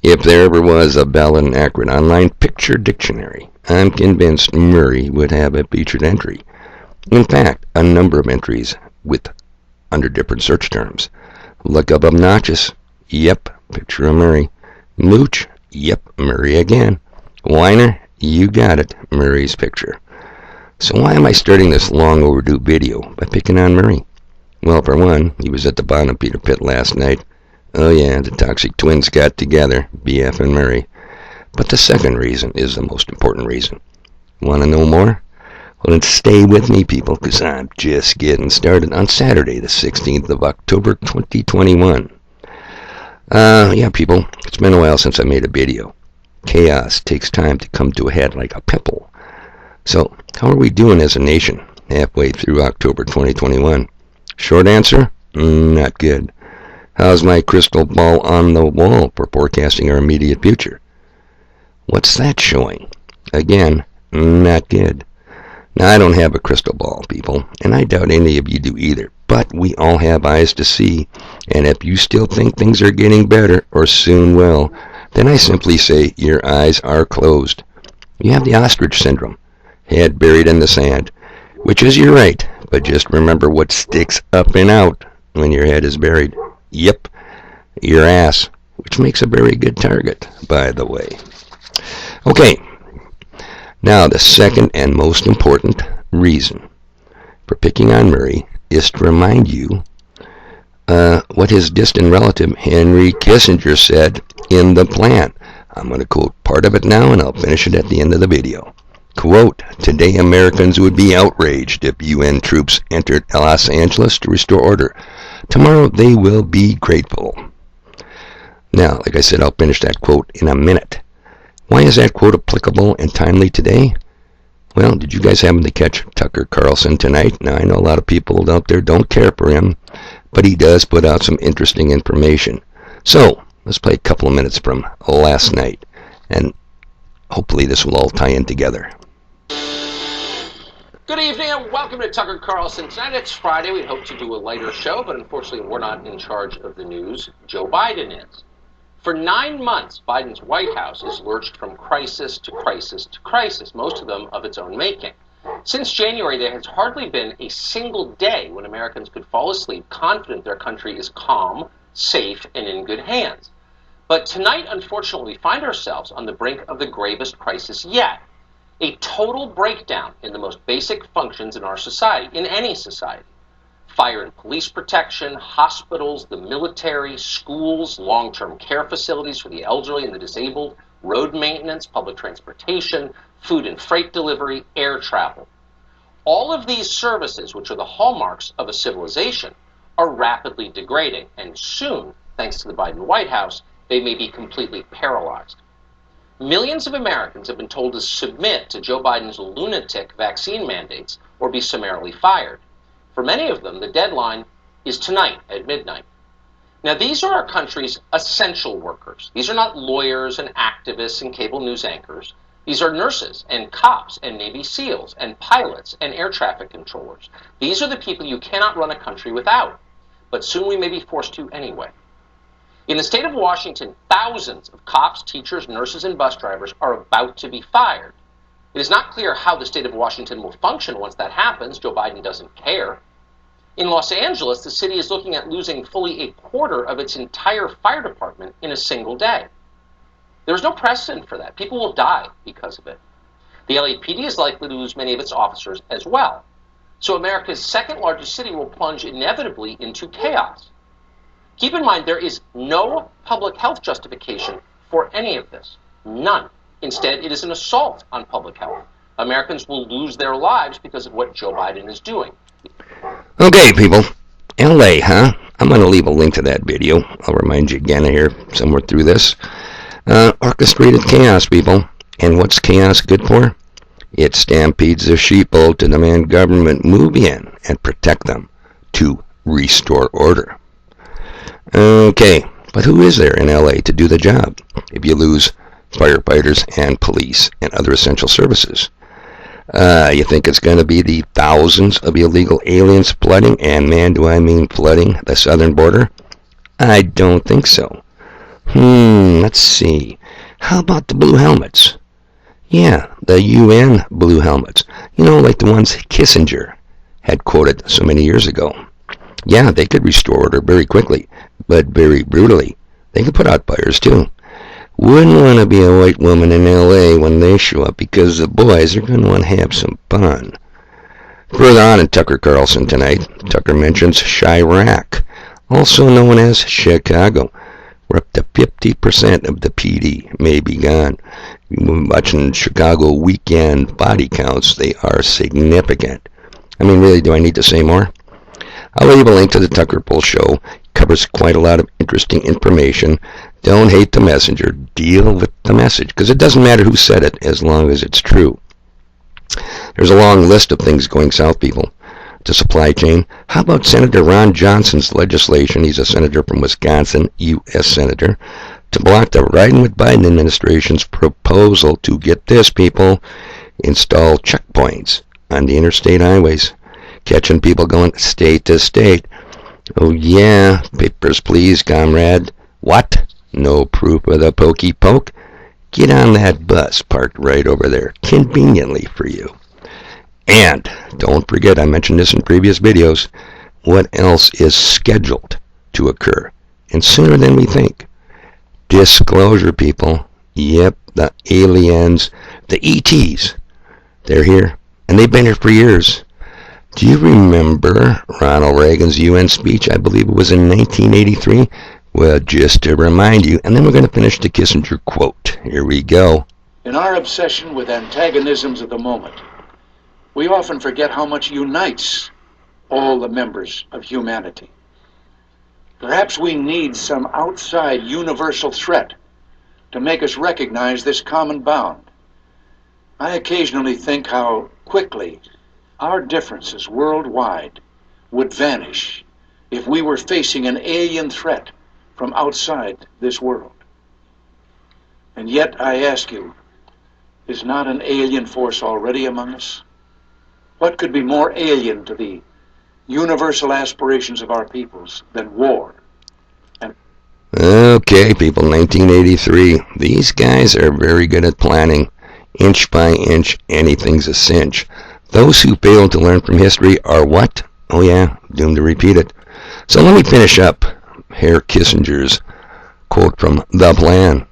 If there ever was a valid and accurate online picture dictionary, I'm convinced Murray would have a featured entry. In fact, a number of entries under different search terms. Look up obnoxious. Yep, picture of Murray. Mooch. Yep, Murray again. Whiner. You got it, Murray's picture. So why am I starting this long overdue video by picking on Murray? Well, for one, he was at the bottom of Peter Pit last night. Oh yeah, the Toxic Twins got together, BF and Murray. But the second reason is the most important reason. Want to know more? Well, then stay with me, people, because I'm just getting started on Saturday, the 16th of October, 2021. Yeah, people, it's been a while since I made a video. Chaos takes time to come to a head like a pimple. So, how are we doing as a nation halfway through October 2021? Short answer, not good. How's my crystal ball on the wall for forecasting our immediate future? What's that showing? Again, not good. Now, I don't have a crystal ball, people, and I doubt any of you do either, but we all have eyes to see, and if you still think things are getting better, or soon will, then I simply say your eyes are closed. You have the ostrich syndrome, head buried in the sand, which is your right, but just remember what sticks up and out when your head is buried. Yep, your ass, which makes a very good target, by the way. Okay, now the second and most important reason for picking on Murray is to remind you what his distant relative Henry Kissinger said in The Plan. I'm going to quote part of it now, and I'll finish it at the end of the video. Quote, "Today Americans would be outraged if UN troops entered Los Angeles to restore order. Tomorrow they will be grateful." Now, like I said, I'll finish that quote in a minute. Why is that quote applicable and timely today? Well, did you guys happen to catch Tucker Carlson tonight? Now, I know a lot of people out there don't care for him, but he does put out some interesting information. So, let's play a couple of minutes from last night, and hopefully this will all tie in together. Good evening and welcome to Tucker Carlson. Tonight it's Friday. We'd hoped to do a lighter show, but unfortunately we're not in charge of the news. Joe Biden is. For 9 months, Biden's White House has lurched from crisis to crisis to crisis, most of them of its own making. Since January, there has hardly been a single day when Americans could fall asleep confident their country is calm, safe, and in good hands. But tonight, unfortunately, we find ourselves on the brink of the gravest crisis yet. A total breakdown in the most basic functions in our society, in any society. Fire and police protection, hospitals, the military, schools, long-term care facilities for the elderly and the disabled, road maintenance, public transportation, food and freight delivery, air travel. All of these services, which are the hallmarks of a civilization, are rapidly degrading, and soon, thanks to the Biden White House, they may be completely paralyzed. Millions of Americans have been told to submit to Joe Biden's lunatic vaccine mandates or be summarily fired. For many of them, the deadline is tonight at midnight. Now, these are our country's essential workers. These are not lawyers and activists and cable news anchors. These are nurses and cops and Navy SEALs and pilots and air traffic controllers. These are the people you cannot run a country without, but soon we may be forced to anyway. In the state of Washington, thousands of cops, teachers, nurses, and bus drivers are about to be fired. It is not clear how the state of Washington will function once that happens. Joe Biden doesn't care. In Los Angeles, the city is looking at losing fully a quarter of its entire fire department in a single day. There's no precedent for that. People will die because of it. The LAPD is likely to lose many of its officers as well. So America's second largest city will plunge inevitably into chaos. Keep in mind, there is no public health justification for any of this. None. Instead, it is an assault on public health. Americans will lose their lives because of what Joe Biden is doing. Okay, people. LA, huh? I'm going to leave a link to that video. I'll remind you again here somewhere through this. Orchestrated chaos, people. And what's chaos good for? It stampedes the sheeple to demand government move in and protect them to restore order. Okay, but who is there in LA to do the job if you lose firefighters and police and other essential services? You think it's going to be the thousands of illegal aliens flooding, and man, do I mean flooding, the southern border? I don't think so. Let's see. How about the blue helmets? Yeah, the UN blue helmets. You know, like the ones Kissinger had quoted so many years ago. Yeah, they could restore order very quickly, but very brutally. They could put out fires, too. Wouldn't want to be a white woman in L.A. when they show up, because the boys are going to want to have some fun. Further on in Tucker Carlson tonight, Tucker mentions Chirac, also known as Chicago, where up to 50% of the PD may be gone. Watching Chicago weekend body counts, they are significant. I mean, really, do I need to say more? I'll leave a link to the Tucker Poll show. It covers quite a lot of interesting information. Don't hate the messenger. Deal with the message, because it doesn't matter who said it as long as it's true. There's a long list of things going south, people. The supply chain. How about Senator Ron Johnson's legislation? He's a senator from Wisconsin, U.S. Senator, to block the Riding with Biden administration's proposal to, get this, people, install checkpoints on the interstate highways, catching people going state to state. Oh yeah, papers please, comrade. What? No proof of the pokey poke? Get on that bus parked right over there, conveniently for you. And don't forget, I mentioned this in previous videos, what else is scheduled to occur, and sooner than we think? Disclosure, people. Yep, the aliens, the ETs, they're here, and they've been here for years. Do you remember Ronald Reagan's UN speech? I believe it was in 1983. Well, just to remind you, and then we're going to finish the Kissinger quote. Here we go. In our obsession with antagonisms of the moment, we often forget how much unites all the members of humanity. Perhaps we need some outside universal threat to make us recognize this common bound. I occasionally think how quickly our differences worldwide would vanish if we were facing an alien threat from outside this world. And yet, I ask you, is not an alien force already among us? What could be more alien to the universal aspirations of our peoples than war? Okay, people, 1983. These guys are very good at planning. Inch by inch, anything's a cinch. Those who fail to learn from history are what? Oh yeah, doomed to repeat it. So let me finish up Herr Kissinger's quote from The Plan.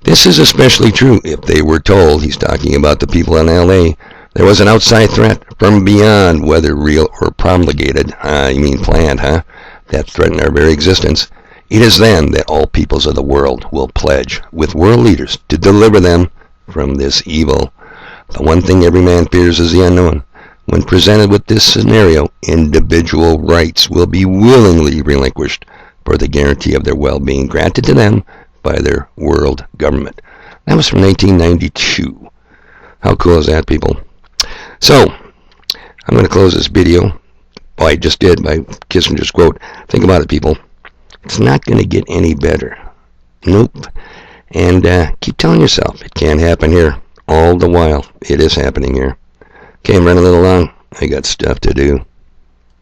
This is especially true if they were told, he's talking about the people in L.A., there was an outside threat from beyond, whether real or promulgated, planned, that threatened our very existence. It is then that all peoples of the world will pledge with world leaders to deliver them from this evil. The one thing every man fears is the unknown. When presented with this scenario, individual rights will be willingly relinquished for the guarantee of their well-being granted to them by their world government. That was from 1992. How cool is that, people? So, I'm going to close this video. Well, I just did by Kissinger's quote. Think about it, people. It's not going to get any better. Nope. And keep telling yourself it can't happen here. All the while, it is happening here. Okay, I'm running a little long. I got stuff to do.